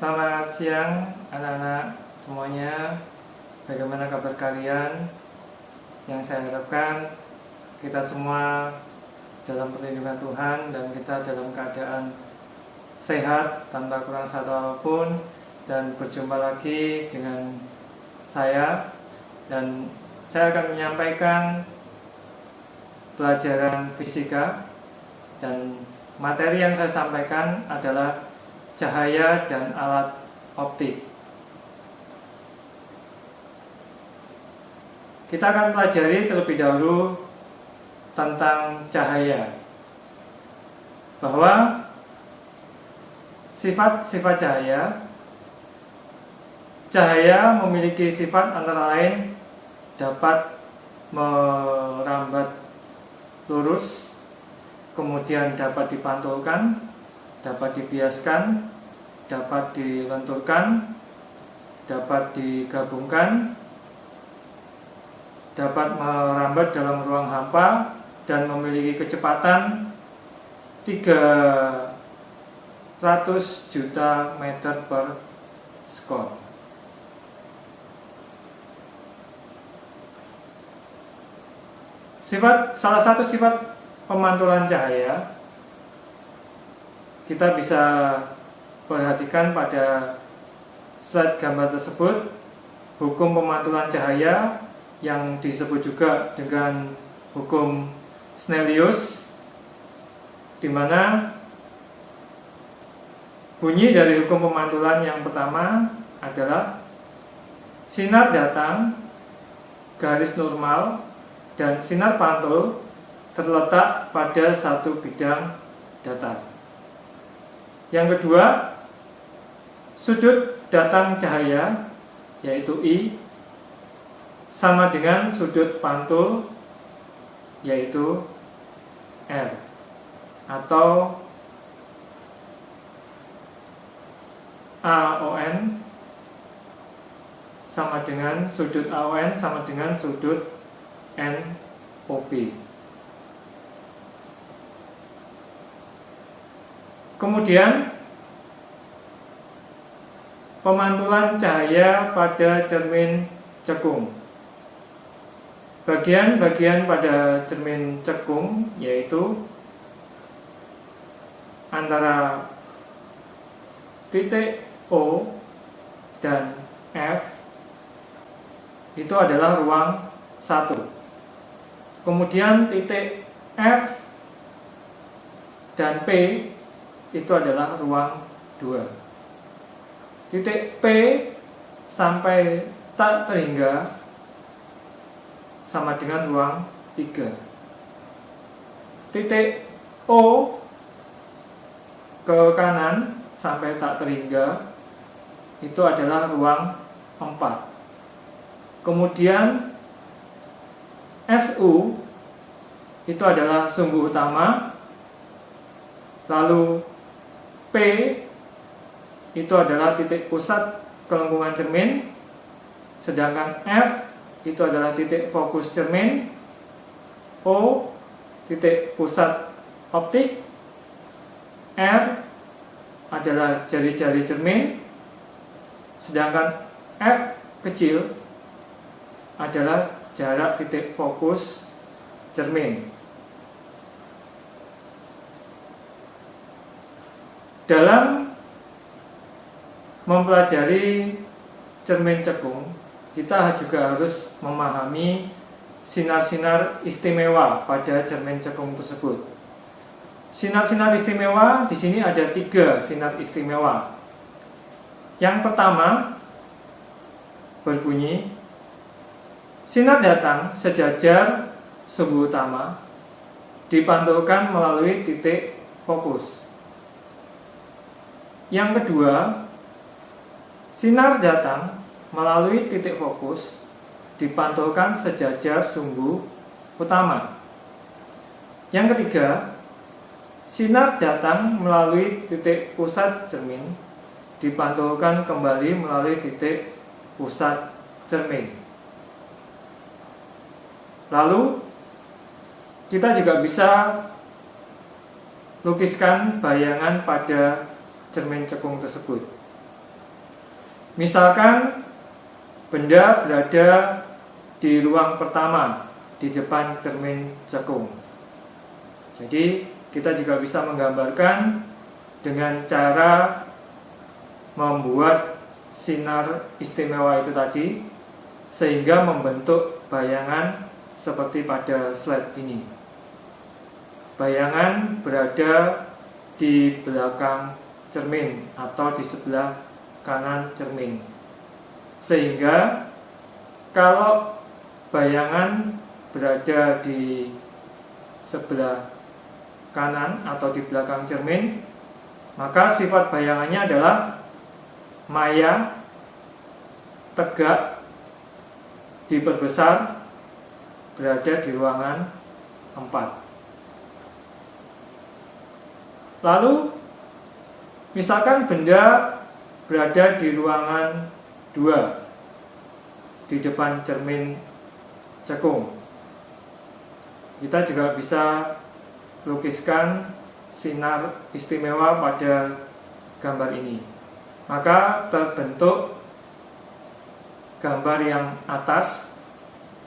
Selamat siang anak-anak semuanya. Bagaimana kabar kalian? Yang saya harapkan kita semua dalam perlindungan Tuhan dan kita dalam keadaan sehat tanpa kurang satu apapun. Dan berjumpa lagi dengan saya. Dan saya akan menyampaikan pelajaran fisika. Dan materi yang saya sampaikan adalah cahaya dan alat optik. Kita akan pelajari terlebih dahulu tentang cahaya, bahwa sifat-sifat cahaya memiliki sifat antara lain dapat merambat lurus, kemudian dapat dipantulkan, dapat dibiaskan, dapat dilenturkan, dapat digabungkan, dapat merambat dalam ruang hampa, dan memiliki kecepatan 300 juta meter per sekon. Salah satu sifat pemantulan cahaya kita bisa perhatikan pada slide gambar tersebut. Hukum pemantulan cahaya yang disebut juga dengan hukum Snellius, di mana bunyi dari hukum pemantulan yang pertama adalah sinar datang garis normal dan sinar pantul terletak pada satu bidang datar. Yang kedua, sudut datang cahaya yaitu I sama dengan sudut pantul yaitu R, atau AON sama dengan sudut AON sama dengan sudut NOP. Kemudian pemantulan cahaya pada cermin cekung. Bagian-bagian pada cermin cekung yaitu antara titik O dan F itu adalah ruang 1. Kemudian titik F dan P itu adalah ruang 2. Titik P sampai tak terhingga sama dengan ruang 3. Titik O ke kanan sampai tak terhingga itu adalah ruang 4. Kemudian SU itu adalah sumbu utama. Lalu P itu adalah titik pusat kelengkungan cermin, sedangkan F itu adalah titik fokus cermin, O titik pusat optik, R adalah jari-jari cermin, sedangkan F kecil adalah jarak titik fokus cermin. Dalam mempelajari cermin cekung, kita juga harus memahami sinar-sinar istimewa pada cermin cekung tersebut. Sinar-sinar istimewa di sini ada 3 sinar istimewa. Yang pertama berbunyi sinar datang sejajar sumbu utama dipantulkan melalui titik fokus. Yang kedua, sinar datang melalui titik fokus dipantulkan sejajar sumbu utama. Yang ketiga, sinar datang melalui titik pusat cermin dipantulkan kembali melalui titik pusat cermin. Lalu kita juga bisa lukiskan bayangan pada cermin cekung tersebut. Misalkan benda berada di ruang pertama di depan cermin cekung. Jadi kita juga bisa menggambarkan dengan cara membuat sinar istimewa itu tadi, sehingga membentuk bayangan seperti pada slide ini. Bayangan berada di belakang cermin atau di sebelah kanan cermin, sehingga kalau bayangan berada di sebelah kanan atau di belakang cermin, maka sifat bayangannya adalah maya, tegak, diperbesar, berada di ruangan 4. Lalu misalkan benda berada di ruangan 2 di depan cermin cekung. Kita juga bisa lukiskan sinar istimewa pada gambar ini. Maka terbentuk gambar yang atas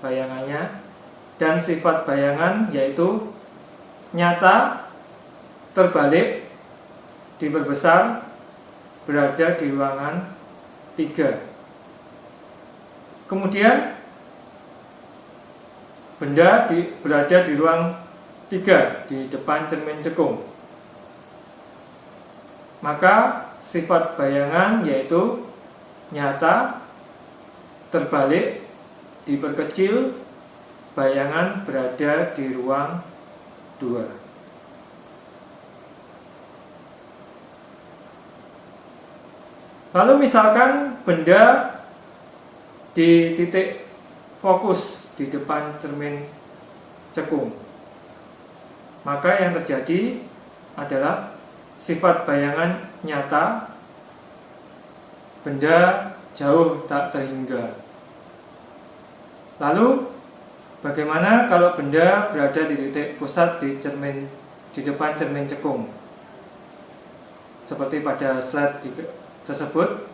bayangannya, dan sifat bayangan yaitu nyata, terbalik, diperbesar, berada di ruangan 3. Kemudian benda berada di ruang 3 di depan cermin cekung. Maka sifat bayangan yaitu nyata, terbalik, diperkecil, bayangan berada di ruang 2. Lalu misalkan benda di titik fokus di depan cermin cekung, maka yang terjadi adalah sifat bayangan nyata, benda jauh tak terhingga. Lalu bagaimana kalau benda berada di titik pusat di depan cermin cekung? Seperti pada slide tersebut,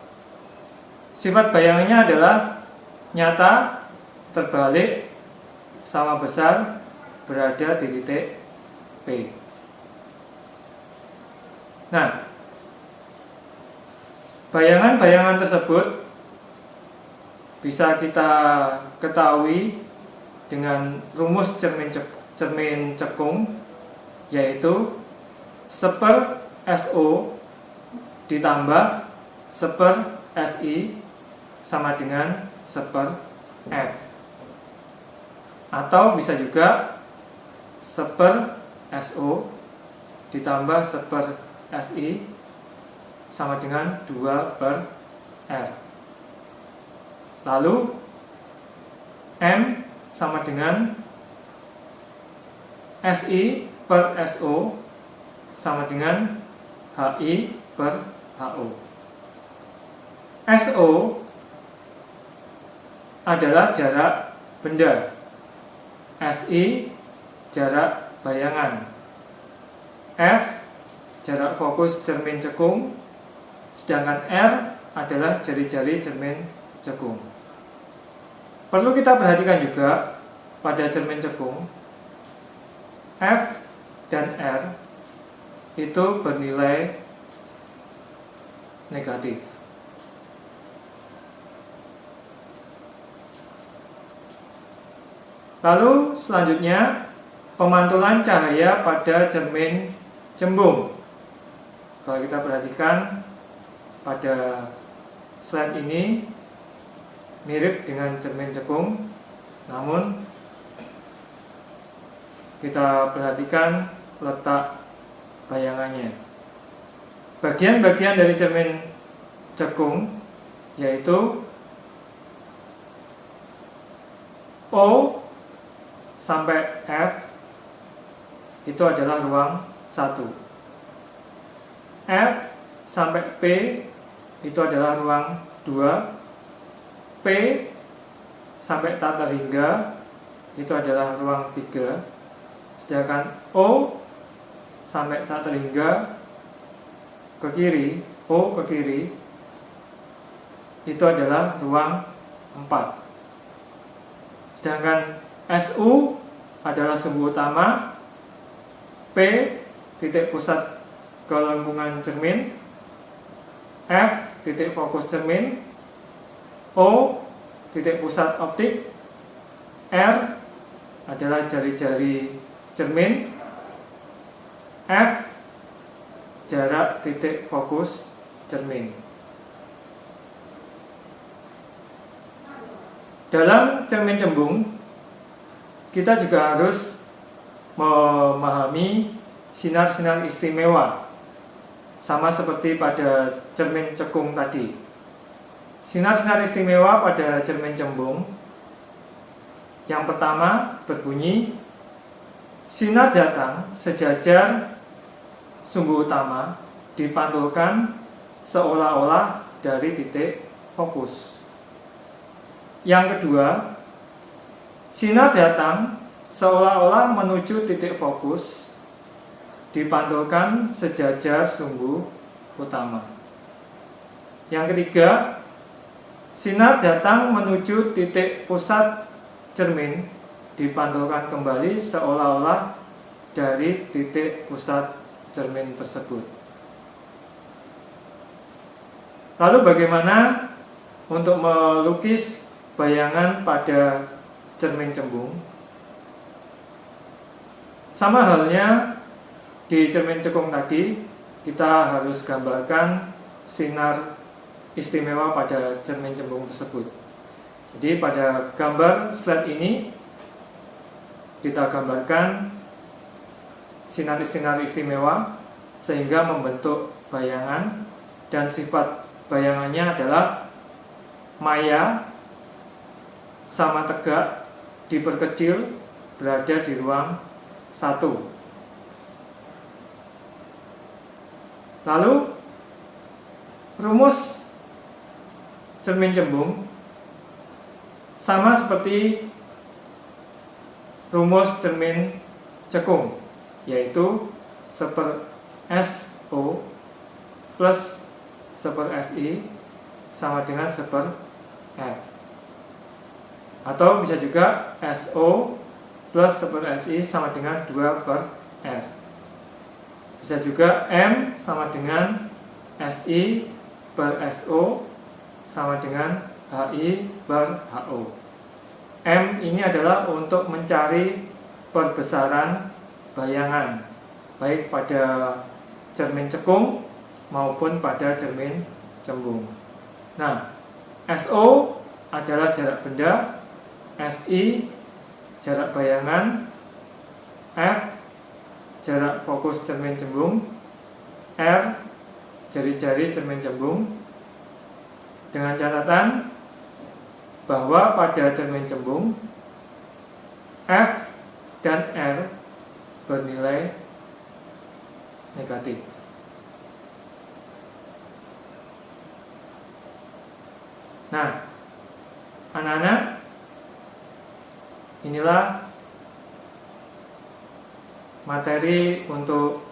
sifat bayangannya adalah nyata, terbalik, sama besar, berada di titik P. Nah, bayangan-bayangan tersebut bisa kita ketahui dengan rumus cermin cekung, yaitu 1/SO ditambah 1/SI sama dengan 1/F. Atau bisa juga 1/SO ditambah 1/SI sama dengan 2/R. Lalu M sama dengan SI per SO sama dengan HI per HO. SO adalah jarak benda, SI jarak bayangan, F jarak fokus cermin cekung, sedangkan R adalah jari-jari cermin cekung. Perlu kita perhatikan juga pada cermin cekung, F dan R itu bernilai negatif. Lalu selanjutnya, pemantulan cahaya pada cermin cembung. Kalau kita perhatikan pada slide ini mirip dengan cermin cekung, namun kita perhatikan letak bayangannya. Bagian-bagian dari cermin cekung yaitu O sampai F itu adalah ruang 1. F sampai P itu adalah ruang 2. P sampai tak terhingga itu adalah ruang 3. Sedangkan O sampai tak terhingga ke kiri, O ke kiri itu adalah ruang 4. Sedangkan SU adalah sumbu utama, P titik pusat gelembungan cermin, F titik fokus cermin, O titik pusat optik, R adalah jari-jari cermin, F jarak titik fokus cermin. Dalam cermin cembung, kita juga harus memahami sinar-sinar istimewa, sama seperti pada cermin cekung tadi. Sinar-sinar istimewa pada cermin cembung yang pertama berbunyi, sinar datang sejajar sumbu utama dipantulkan seolah-olah dari titik fokus. Yang kedua, sinar datang seolah-olah menuju titik fokus dipantulkan sejajar sumbu utama. Yang ketiga, sinar datang menuju titik pusat cermin dipantulkan kembali seolah-olah dari titik pusat cermin tersebut. Lalu bagaimana untuk melukis bayangan pada cermin cembung? Sama halnya di cermin cekung tadi, kita harus gambarkan sinar istimewa pada cermin cembung tersebut. Jadi pada gambar slide ini kita gambarkan sinar-sinar istimewa sehingga membentuk bayangan, dan sifat bayangannya adalah maya, sama tegak, diperkecil, berada di ruang 1. Lalu rumus cermin cembung sama seperti rumus cermin cekung, yaitu 1/SO plus 1/SI sama dengan 1/F. Atau bisa juga SO plus 1/SI sama dengan 2/R. Bisa juga M sama dengan SI per SO sama dengan HI per HO. M ini adalah untuk mencari perbesaran bayangan, baik pada cermin cekung maupun pada cermin cembung. Nah, SO adalah jarak benda, SI jarak bayangan, F jarak fokus cermin cembung, R jari-jari cermin cembung. Dengan catatan bahwa pada cermin cembung F dan R bernilai negatif. Nah, anak-anak, inilah materi untuk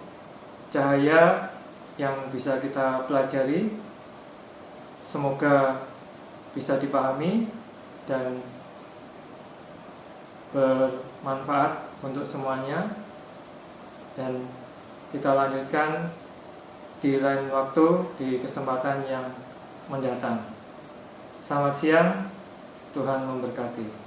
cahaya yang bisa kita pelajari. Semoga bisa dipahami dan bermanfaat untuk semuanya. Dan kita lanjutkan di lain waktu, di kesempatan yang mendatang. Selamat siang, Tuhan memberkati.